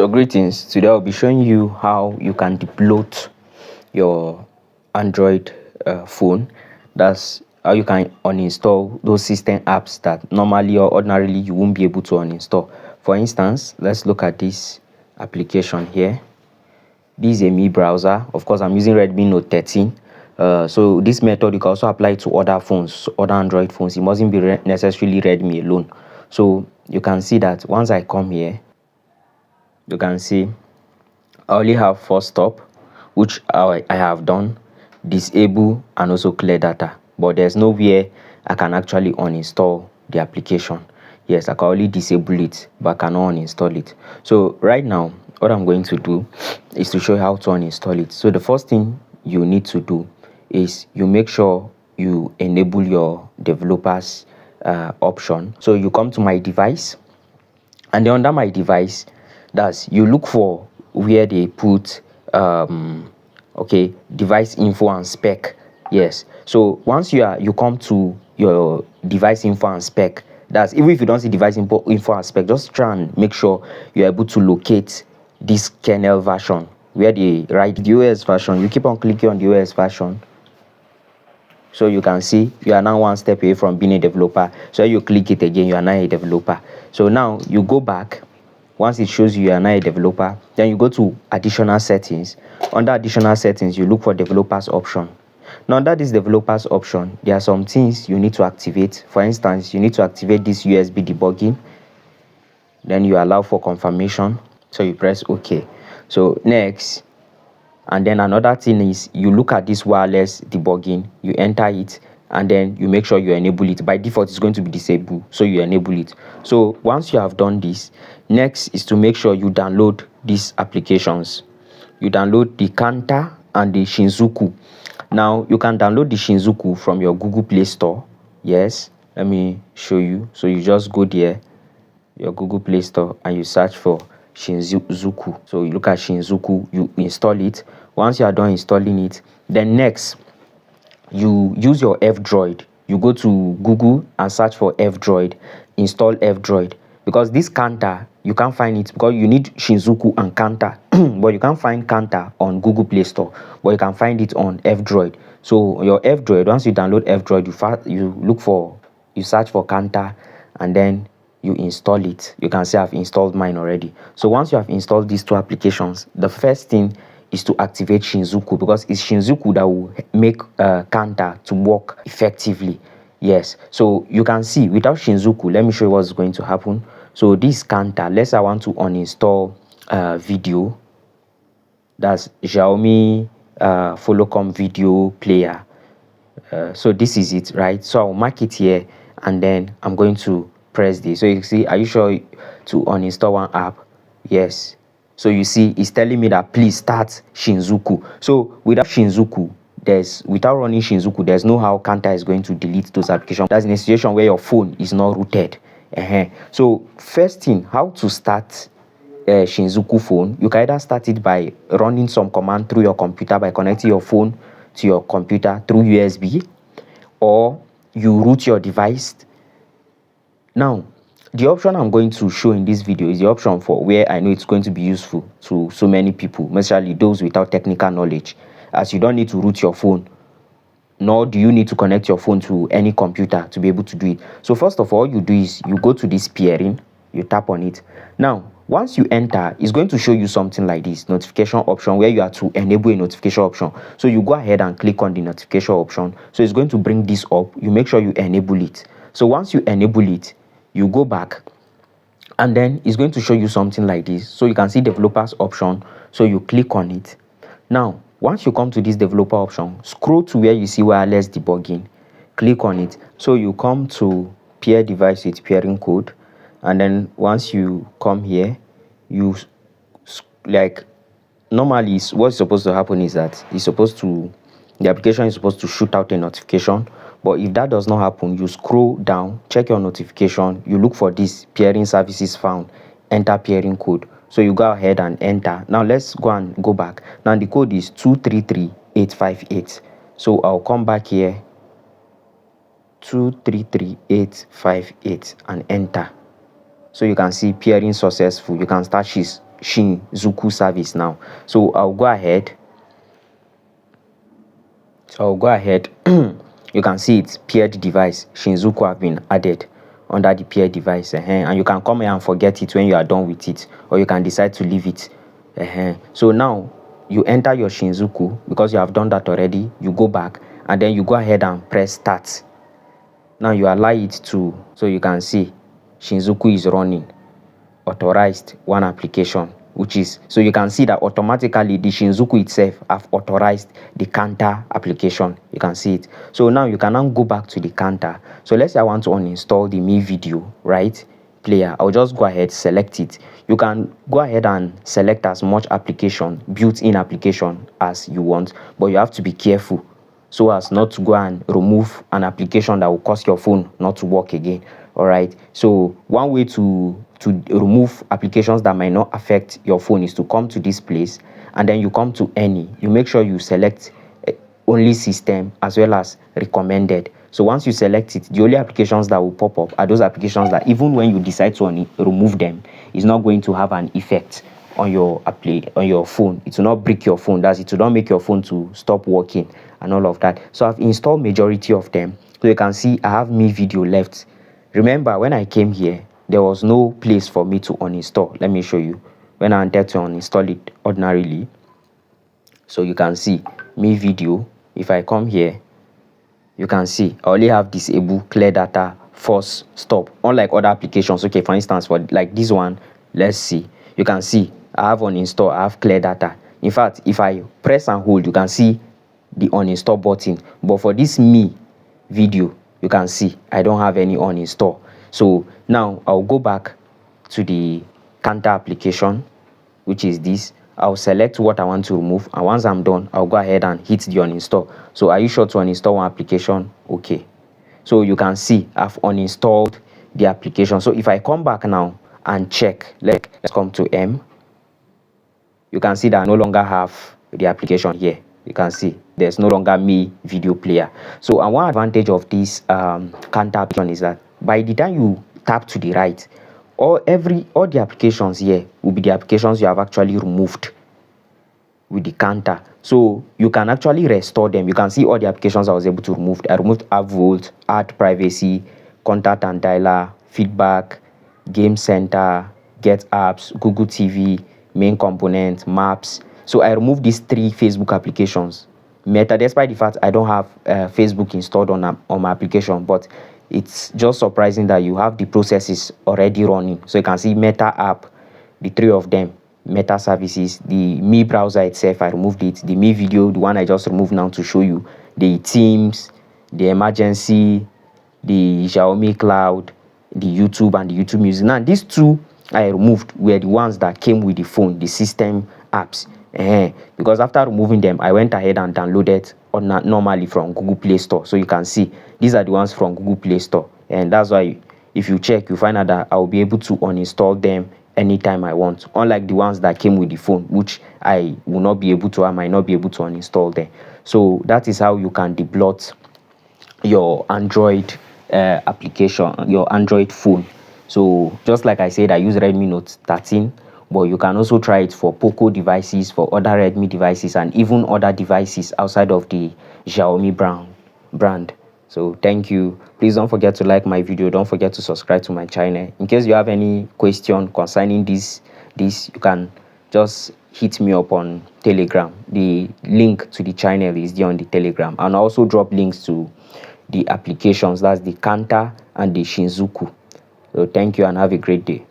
So greetings, today I'll be showing you how you can debloat your Android phone. That's how you can uninstall those system apps that normally or ordinarily you won't be able to uninstall. For instance, let's look at this application here. This is a Mi browser. Of course, I'm using Redmi Note 13. So this method you can also apply to other phones, other Android phones. It mustn't be necessarily Redmi alone. So you can see that once I come here, you can see I only have force stop, which I have done, disable and also clear data, but there's nowhere I can actually uninstall the application. Yes, I can only disable it, but I cannot uninstall it. So right now what I'm going to do is to show you how to uninstall it. So the first thing you need to do is you make sure you enable your developers option. So you come to my device, and then under my device, that's you look for where they put device info and spec. Yes, so once you come to your device info and spec, that's even if you don't see device info and spec, just try and make sure you're able to locate this kernel version where they write the OS version. You keep on clicking on the OS version, so you can see you are now one step away from being a developer. So you click it again, you are now a developer. So now you go back. Once it shows you are now a developer, then you go to additional settings. Under additional settings, you look for developers option. Now under this developers option, there are some things you need to activate. For instance, you need to activate this USB debugging. Then you allow for confirmation, so you press OK. So next, and then another thing is you look at this wireless debugging, you enter it, and then you make sure you enable it. By default it's going to be disabled, so you enable it. So once you have done this, next is to make sure you download these applications. You download the Kanta and the Shinzuku. Now you can download the Shinzuku from your Google Play Store. Yes, let me show you. So you just go there, your Google Play Store, and you search for Shinzuku. So you look at Shinzuku, you install it. Once you are done installing it, then next you use your F-Droid. You go to Google and search for F-Droid, install F-Droid, because this Kanta you can't find it because you need Shinzuku and Kanta but you can't find Kanta on Google Play Store, but you can find it on F-Droid. So your F-Droid, once you download F-Droid, you search for Kanta, and then you install it. You can see I've installed mine already. So once you have installed these two applications, the first thing is to activate Shinzuku, because it's Shinzuku that will make Kanta to work effectively. Yes, so you can see without Shinzuku, let me show you what's going to happen. So this Kanta, let's say I want to uninstall video. That's Xiaomi Folocom video player. So this is it, right? So I'll mark it here, and then I'm going to press this. So you see, are you sure to uninstall one app? Yes. So you see it's telling me that please start Shinzuku. So without Shinzuku, without running Shinzuku, there's no how Kanta is going to delete those applications. That's in a situation where your phone is not rooted. So first thing, how to start Shinzuku phone. You can either start it by running some command through your computer by connecting your phone to your computer through USB, or you root your device. Now the option I'm going to show in this video is the option for where I know it's going to be useful to so many people, especially those without technical knowledge, as you don't need to root your phone, nor do you need to connect your phone to any computer to be able to do it. So first of all, you do is you go to this pairing, you tap on it. Now once you enter, it's going to show you something like this notification option, where you are to enable a notification option. So you go ahead and click on the notification option. So it's going to bring this up. You make sure you enable it. So once you enable it, you go back, and then it's going to show you something like this. So you can see developers option, so you click on it. Now once you come to this developer option, scroll to where you see wireless debugging, click on it. So you come to pair device with pairing code, and then once you come here, you like normally what's supposed to happen is that the application is supposed to shoot out a notification. But if that does not happen, you scroll down, check your notification, you look for this pairing services found, enter pairing code. So you go ahead and enter. Now let's go back. Now the code is 233858. So I'll come back here, 233858, and enter. So you can see pairing successful. You can start Shinjuku service now. So I'll go ahead. You can see it's paired device. Shinjuku have been added under the paired device, and you can come here and forget it when you are done with it, or you can decide to leave it. So now you enter your Shinjuku because you have done that already. You go back and then you go ahead and press start. Now you allow it to, so you can see Shinjuku is running authorized one application, which is, so you can see that automatically the Shinjuku itself have authorized the counter application. You can see it. So now you can now go back to the counter. So let's say I want to uninstall the Mi Video, right, player. I'll just go ahead, select it. You can go ahead and select as much application, built-in application as you want, but you have to be careful so as not to go and remove an application that will cause your phone not to work again. All right, so one way to remove applications that might not affect your phone is to come to this place, and then you come to any, you make sure you select only system as well as recommended. So once you select it, the only applications that will pop up are those applications that even when you decide to remove them, it's not going to have an effect on your phone. It will not break your phone. It will not make your phone to stop working and all of that. So I've installed majority of them. So you can see I have Mi Video left. Remember, when I came here, there was no place for me to uninstall. Let me show you. When I wanted to uninstall it ordinarily, so you can see Mi Video. If I come here, you can see I only have disable clear data force stop, unlike other applications. Okay, for instance, for like this one, let's see, you can see I have uninstall, I have clear data. In fact, if I press and hold, you can see the uninstall button. But for this Mi Video, you can see I don't have any uninstall. So now I'll go back to the counter application, which is this. I'll select what I want to remove, and once I'm done, I'll go ahead and hit the uninstall. So are you sure to uninstall one application? Okay, so you can see I've uninstalled the application. So if I come back now and check, let's come to M, you can see that I no longer have the application here. You can see there's no longer Mi Video player. So and one advantage of this counter application is that by the time you tap to the right, all the applications here will be the applications you have actually removed with the counter. So you can actually restore them. You can see all the applications I was able to remove. I removed App Vault, Ad Privacy, Contact and Dialer, Feedback, Game Center, Get Apps, Google TV, Main Component, Maps. So I removed these 3 Facebook applications. Meta, despite the fact I don't have Facebook installed on my application, but it's just surprising that you have the processes already running. So you can see Meta app, the 3 of them, Meta services, the Mi browser itself, I removed it, the Mi Video, the one I just removed now to show you, the Teams, the Emergency, the Xiaomi Cloud, the YouTube and the YouTube Music. Now these 2 I removed were the ones that came with the phone, the system apps. Because after removing them, I went ahead and downloaded normally from Google Play Store. So you can see these are the ones from Google Play Store, and that's why if you check, you find out that I will be able to uninstall them anytime I want, unlike the ones that came with the phone, which I might not be able to uninstall them. So that is how you can debloat your Android application, your Android phone. So just like I said, I use Redmi Note 13, but you can also try it for Poco devices, for other Redmi devices, and even other devices outside of the Xiaomi brand. So thank you. Please don't forget to like my video. Don't forget to subscribe to my channel. In case you have any question concerning this, you can just hit me up on Telegram. The link to the channel is there on the Telegram, and I also drop links to the applications, that's the counter and the Shinjuku. So thank you and have a great day.